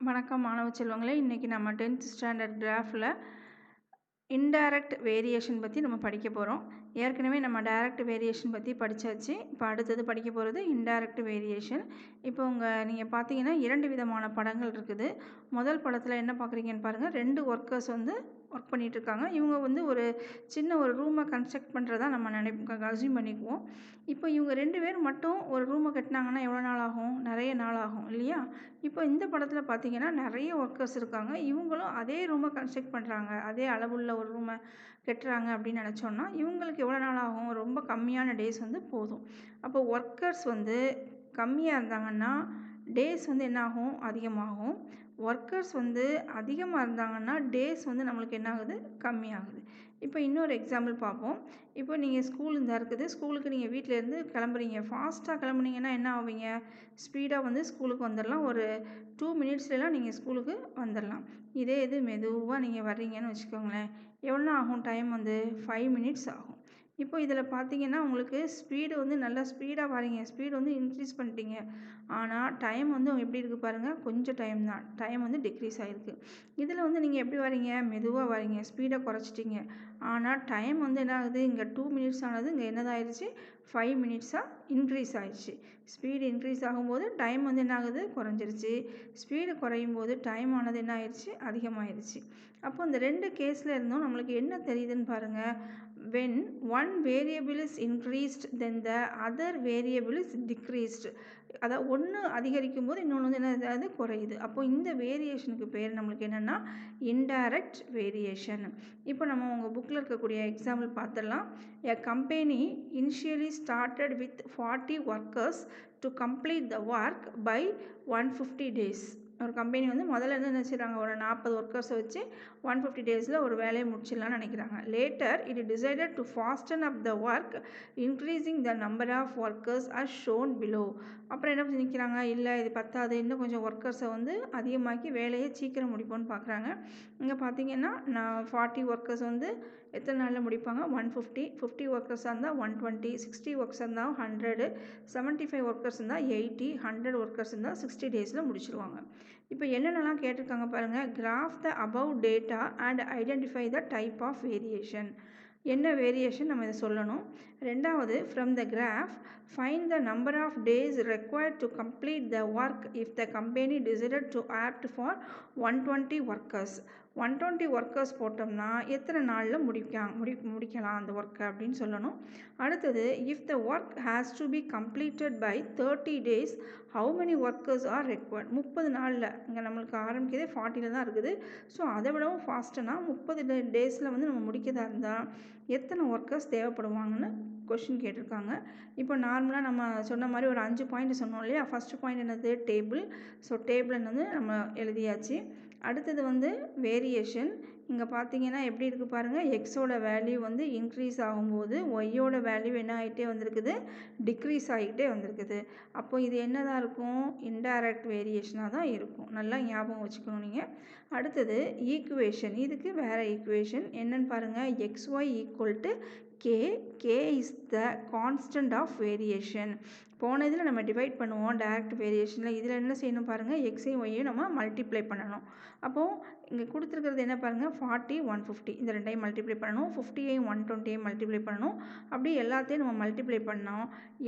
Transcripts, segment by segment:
வணக்கம் மாணவ செல்வங்களே. இன்னைக்கு நம்ம 10th ஸ்டாண்டர்ட் கிராஃபில் இன்டைரக்ட் வேரியேஷன் பற்றி நம்ம படிக்க போகிறோம். ஏற்கனவே நம்ம டைரக்ட் வேரியேஷன் பற்றி படித்தாச்சு. இப்போ அடுத்தது படிக்க போகிறது இன்டைரக்ட் வேரியேஷன். இப்போ நீங்கள் பார்த்தீங்கன்னா 2 விதமான படங்கள் இருக்குது. முதல் படத்தில் என்ன பார்க்குறீங்கன்னு பாருங்கள். 2 ஒர்க்கர்ஸ் ஒர்க் பண்ணிகிட்ருக்காங்க. இவங்க ஒரு சின்ன ஒரு ரூமை கன்ஸ்ட்ரக்ட் பண்ணுறதா நம்ம அஸ்யூம் பண்ணிக்குவோம். இப்போ இவங்க 2 பேர் மட்டும் ஒரு ரூமை கட்டினாங்கன்னா எவ்வளோ நாள் ஆகும்? நிறைய நாள் ஆகும் இல்லையா? இப்போ இந்த படத்தில் பார்த்தீங்கன்னா நிறைய ஒர்க்கர்ஸ் இருக்காங்க. இவங்களும் அதே ரூமை கன்ஸ்ட்ரக்ட் பண்ணுறாங்க. அதே அளவுள்ள ஒரு ரூமை கட்டுறாங்க அப்படின்னு நினச்சோன்னா இவங்களுக்கு எவ்வளோ நாள் ஆகும்? ரொம்ப கம்மியான டேஸ் போதும். அப்போ ஒர்க்கர்ஸ் கம்மியாக இருந்தாங்கன்னா டேஸ் என்ன ஆகும்? அதிகமாகும். ஒர்க்கர்ஸ் அதிகமாக இருந்தாங்கன்னா டேஸ் நம்மளுக்கு என்ன ஆகுது? கம்மியாகுது. இப்போ இன்னொரு எக்ஸாம்பிள் பார்ப்போம். இப்போ நீங்கள் ஸ்கூல் இருக்குது. ஸ்கூலுக்கு நீங்கள் வீட்டிலேருந்து கிளம்புறீங்க. ஃபாஸ்ட்டாக கிளம்புனீங்கன்னா என்ன ஆவீங்க? ஸ்பீடாக ஸ்கூலுக்கு வந்துடலாம். ஒரு 2 மினிட்ஸ்லாம் நீங்கள் ஸ்கூலுக்கு வந்துடலாம். இதே இது மெதுவாக நீங்கள் வர்றீங்கன்னு வச்சுக்கோங்களேன். எவ்வளோ ஆகும்? டைம் 5 மினிட்ஸ் ஆகும். இப்போ இதில் பார்த்தீங்கன்னா உங்களுக்கு ஸ்பீடு நல்லா ஸ்பீடாக வரீங்க. ஸ்பீடு இன்க்ரீஸ் பண்ணிட்டீங்க. ஆனால் டைம் எப்படி இருக்குது பாருங்கள். கொஞ்சம் டைம் தான். டைம் டிக்ரீஸ் ஆகிருக்கு. இதில் நீங்கள் எப்படி வரீங்க? மெதுவாக வரீங்க. ஸ்பீடை குறைச்சிட்டிங்க. ஆனால் டைம் என்ன ஆகுது? இங்கே 2 மினிட்ஸ் ஆனது இங்கே என்னதாகிடுச்சு? 5 மினிட்ஸாக இன்க்ரீஸ் ஆகிடுச்சு. ஸ்பீடு இன்க்ரீஸ் ஆகும்போது டைம் என்ன ஆகுது? குறைஞ்சிருச்சு. ஸ்பீடு குறையும் போது டைம் ஆனது என்ன ஆயிடுச்சு? அதிகமாகிடுச்சு. அப்போ இந்த 2 கேஸில் இருந்தும் நம்மளுக்கு என்ன தெரியுதுன்னு பாருங்கள். when one variable is increased then the other variable is decreased. அதாவது ஒன்று அதிகரிக்கும் போது இன்னொன்று என்ன குறையுது. அப்போ இந்த வேரியேஷனுக்கு பேர் நம்மளுக்கு என்னென்னா இன்டைரக்ட் வேரியேஷன். இப்போ நம்ம உங்கள் புக்கில் இருக்கக்கூடிய எக்ஸாம்பிள் பார்த்துடலாம். A company initially started with 40 workers to complete the work by 150 days. ஒரு கம்பெனி முதல்ல என்ன நினச்சிடுறாங்க? ஒரு 40 ஒர்க்கர்ஸை வச்சு 150 டேஸில் ஒரு வேலையை முடிச்சிடலான்னு நினைக்கிறாங்க. Later it decided to fasten up the work increasing the number of workers as shown below. அப்புறம் என்ன நினைக்கிறாங்க? இல்லை இது பத்தாது, இன்னும் கொஞ்சம் ஒர்க்கர்ஸை அதிகமாக்கி வேலையை சீக்கிரம் முடிப்போன்னு பார்க்குறாங்க. இங்கே பார்த்தீங்கன்னா 40 ஒர்க்கர்ஸ் எத்தனை நாளில் முடிப்பாங்க? 150. 50 ஒர்க்கர்ஸாக இருந்தால் 120. 60 ஒர்க்கர்ஸ் இருந்தால் 100. 75 ஒர்க்கர்ஸ் இருந்தால் 80. 100 ஒர்க்கர்ஸ் இருந்தால் 60 டேஸில் முடிச்சிருவாங்க. இப்போ என்னென்னலாம் கேட்டிருக்காங்க பாருங்கள். Graph the above data and identify the type of variation. என்ன வேரியேஷன் நம்ம இதை சொல்லணும். ரெண்டாவது, from the graph find the number of days required to complete the work if the company decided to opt for 120 workers. 120 workers போட்டோம்னா எத்தனை நாளில் முடிக்கலாம் அந்த ஒர்க்கை அப்படின்னு சொல்லணும். அடுத்தது, if the work has to be completed by 30 days how many workers are required. 30 நாளில் இங்கே நம்மளுக்கு ஆரம்பிக்கிறதே 40 தான் இருக்குது. ஸோ அதை விடவும் ஃபாஸ்ட்டுனா 30 டேஸில் நம்ம முடிக்கிறதா இருந்தால் எத்தனை ஒர்க்கர்ஸ் தேவைப்படுவாங்கன்னு கொஷின் கேட்டிருக்காங்க. இப்போ நார்மலாக நம்ம சொன்ன மாதிரி ஒரு 5 பாயிண்ட் சொன்னோம் இல்லையா? ஃபஸ்ட்டு பாயிண்ட் என்னது? டேபிள். ஸோ டேபிள் நம்ம எழுதியாச்சு. அடுத்தது வேரியேஷன். இங்கே பார்த்தீங்கன்னா எப்படி இருக்குது பாருங்கள். எக்ஸோட வேல்யூ இன்க்ரீஸ் ஆகும்போது ஒய்யோட வேல்யூ என்ன ஆகிட்டே வந்திருக்குது? டிக்ரீஸ் ஆகிட்டே வந்திருக்குது. அப்போ இது என்னதான் இருக்கும்? இன்டைரக்ட் வேரியேஷனாக தான் இருக்கும். நல்லா ஞாபகம் வச்சுக்கணும் நீங்கள். அடுத்தது ஈக்குவேஷன். இதுக்கு வேறு ஈக்குவேஷன் என்னன்னு பாருங்கள். xy equal to k. k is the constant of variation. போன இதில் நம்ம டிவைட் பண்ணுவோம் டைரக்ட் வேரியேஷனில். இதில் என்ன செய்யணும் பாருங்கள். எக்ஸையும் ஒய்யும் நம்ம மல்டிப்ளை பண்ணணும். அப்போது இங்கே கொடுத்துருக்கிறது என்ன பாருங்கள். 40 150 இந்த ரெண்டையும் மல்டிப்ளை பண்ணணும். 50ஐயும் 120ஐயும் மல்டிப்ளை பண்ணணும். அப்படி எல்லாத்தையும் நம்ம மல்டிப்ளை பண்ணோம்.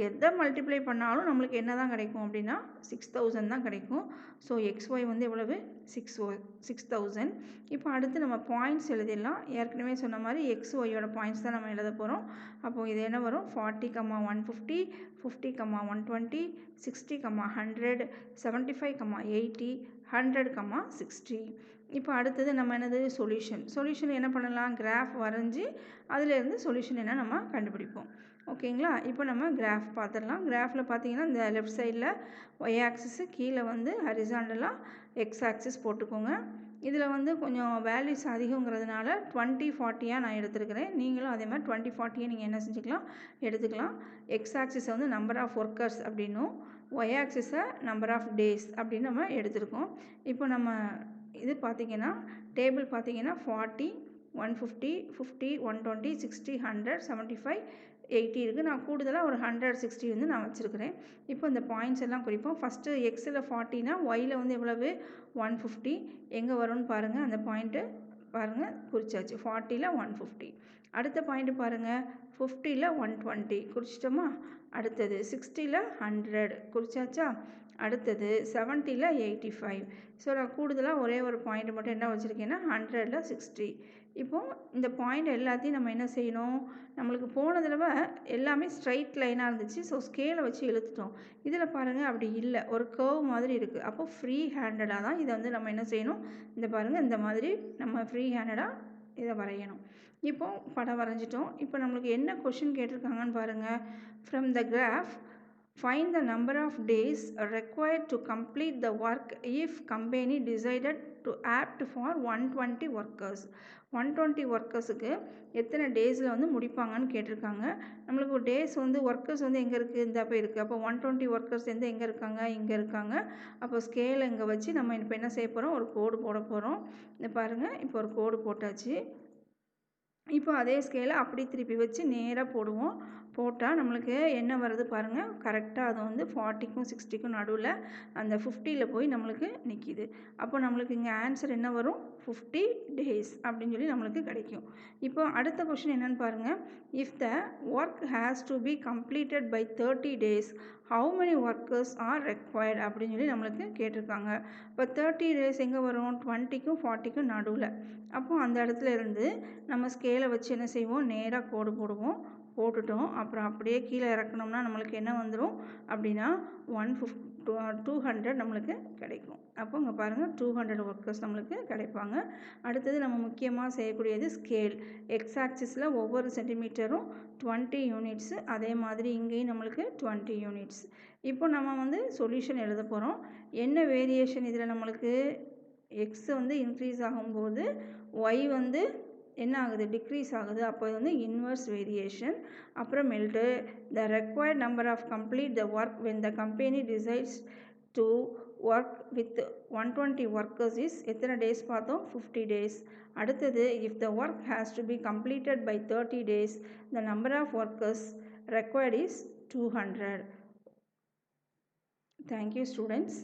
எதை மல்டிப்ளை பண்ணாலும் நம்மளுக்கு என்ன தான் கிடைக்கும் அப்படின்னா 6000 தான் கிடைக்கும். ஸோ XY எவ்வளவு? 6000. இப்போ அடுத்து நம்ம பாயிண்ட்ஸ் எழுதிடலாம். ஏற்கனவே சொன்ன மாதிரி XYயோட பாயிண்ட்ஸ் தான் நம்ம எழுத போகிறோம். அப்போது இது என்ன வரும்? 40, 150, 50, 120, 60, 100, 75, 80, 100, 60. இப்போ அடுத்தது நம்ம என்னது? சொல்யூஷன் என்ன பண்ணலாம்? கிராஃப் வரைஞ்சி அதிலேருந்து சொல்யூஷன் என்ன நம்ம கண்டுபிடிப்போம். ஓகேங்களா? இப்போ நம்ம கிராஃப் பார்த்துடலாம். கிராஃபில் பார்த்தீங்கன்னா இந்த லெஃப்ட் சைடில் ஒய் ஆக்சிஸு, கீழே ஹரிசாண்டலாக எக்ஸ் ஆக்சிஸ் போட்டுக்கோங்க. இதில் கொஞ்சம் வேல்யூஸ் அதிகங்கிறதுனால 20 40 நான் எடுத்துருக்கிறேன். நீங்களும் அதே மாதிரி 20 40 நீங்கள் என்ன செஞ்சுக்கலாம்? எடுத்துக்கலாம். எக்ஸ் ஆக்சிஸை நம்பர் ஆஃப் ஒர்க்கர்ஸ் அப்படின்னும் ஒய் ஆக்சிஸை நம்பர் ஆஃப் டேஸ் அப்படின்னு நம்ம எடுத்துருக்கோம். இப்போ நம்ம இது பார்த்தீங்கன்னா டேபிள் பார்த்தீங்கன்னா 40 150 50 120 60 100 75 80 இருக்குது. நான் கூடுதலாக ஒரு 160 வந்து நான் வச்சுருக்கிறேன். இப்போ இந்த பாயிண்ட்ஸ் எல்லாம் குறிப்போம். ஃபஸ்ட்டு எக்ஸில் 40னா ஒயில் வந்து எவ்வளவு 150 எங்கே வரும்னு பாருங்கள். அந்த பாயிண்ட்டு பாருங்கள் குறிச்சாச்சு. 40ல் 150. அடுத்த பாயிண்ட்டு பாருங்கள் 50ல் 120 குறிச்சிட்டோமா. அடுத்தது 60ல் 100 குறிச்சாச்சா. அடுத்தது 70ல் 85. ஸோ நான் கூடுதலாக ஒரே ஒரு பாயிண்ட் மட்டும் என்ன வச்சுருக்கேன்னா 100ல் 60. இப்போது இந்த பாயிண்ட் எல்லாத்தையும் நம்ம என்ன செய்யணும், நம்மளுக்கு போன தடவை எல்லாமே ஸ்ட்ரைட் லைனாக இருந்துச்சு. ஸோ ஸ்கேலை வச்சு இழுத்துட்டோம். இதில் பாருங்கள் அப்படி இல்லை, ஒரு கர்வ் மாதிரி இருக்குது. அப்போது ஃப்ரீ ஹேண்டடாக தான் இதை வந்து நம்ம என்ன செய்யணும், இந்த பாருங்கள் இந்த மாதிரி நம்ம ஃப்ரீ ஹேண்டடாக இதை வரையணும். இப்போது படம் வரைஞ்சிட்டோம். இப்போ நம்மளுக்கு என்ன கொஷின் கேட்டிருக்காங்கன்னு பாருங்கள். From the graph find the number of days required to complete the work if company decided to apt for 120 workers. 120 ஒர்க்கர்ஸுக்கு எத்தனை டேஸில் வந்து முடிப்பாங்கன்னு கேட்டிருக்காங்க. நம்மளுக்கு டேஸ் வந்து ஒர்க்கர்ஸ் வந்து எங்கே இருக்குது, இந்த அப்போ இருக்குது. அப்போ 120 ஒர்க்கர்ஸ் வந்து எங்கே இருக்காங்க, இங்கே இருக்காங்க. அப்போ ஸ்கேலை இங்கே வச்சு நம்ம இப்போ என்ன செய்ய போகிறோம், ஒரு கோடு போட போகிறோம். இந்த பாருங்கள் இப்போ ஒரு கோடு போட்டாச்சு. இப்போ அதே ஸ்கேலை அப்படி திருப்பி வச்சு நேராக போடுவோம். போட்டால் நம்மளுக்கு என்ன வருது பாருங்கள். கரெக்டாக அது வந்து 40க்கும் 60க்கும் நடுவில் அந்த 50ல் போய் நம்மளுக்கு நிற்கிது. அப்போ நம்மளுக்கு இங்கே ஆன்சர் என்ன வரும், 50 days அப்படின்னு சொல்லி நம்மளுக்கு கிடைக்கும். இப்போ அடுத்த கொஷின் என்னென்னு பாருங்கள். If the work has to be completed by 30 days how many workers are required அப்படின்னு சொல்லி நம்மளுக்கு கேட்டிருக்காங்க. இப்போ 30 days எங்கே வரும், 20க்கும் 40க்கும் நடுவில். அப்போது அந்த இடத்துல இருந்து நம்ம ஸ்கேலை வச்சு என்ன செய்வோம், நேராக கோடு போடுவோம். போட்டுட்டோம். அப்புறம் அப்படியே கீழே இறக்கணும்னா நம்மளுக்கு என்ன வந்துடும் அப்படின்னா 200 நம்மளுக்கு கிடைக்கும். அப்போ இங்கே பாருங்கள் 200 ஒர்க்கர்ஸ் நம்மளுக்கு கிடைப்பாங்க. அடுத்தது நம்ம முக்கியமாக செய்யக்கூடியது ஸ்கேல். எக்ஸ் ஆக்சிஸில் ஒவ்வொரு சென்டிமீட்டரும் 20 யூனிட்ஸு. அதே மாதிரி இங்கேயும் நம்மளுக்கு 20 யூனிட்ஸ். இப்போ நம்ம வந்து சொல்யூஷன் எழுத போகிறோம். என்ன வேரியேஷன் இதில் நம்மளுக்கு, எக்ஸ் வந்து இன்க்ரீஸ் ஆகும்போது ஒய் வந்து என்ன ஆகுது, டிக்ரீஸ் ஆகுது. அப்போ இது வந்து இன்வர்ஸ் வேரியேஷன். அப்புறமேல்ட்டு the required number of complete the work when the company decides to work with 120 workers is எத்தனை டேஸ் பார்த்தோம், 50 days. அடுத்தது if the work has to be completed by 30 days the number of workers required is 200. Thank you students.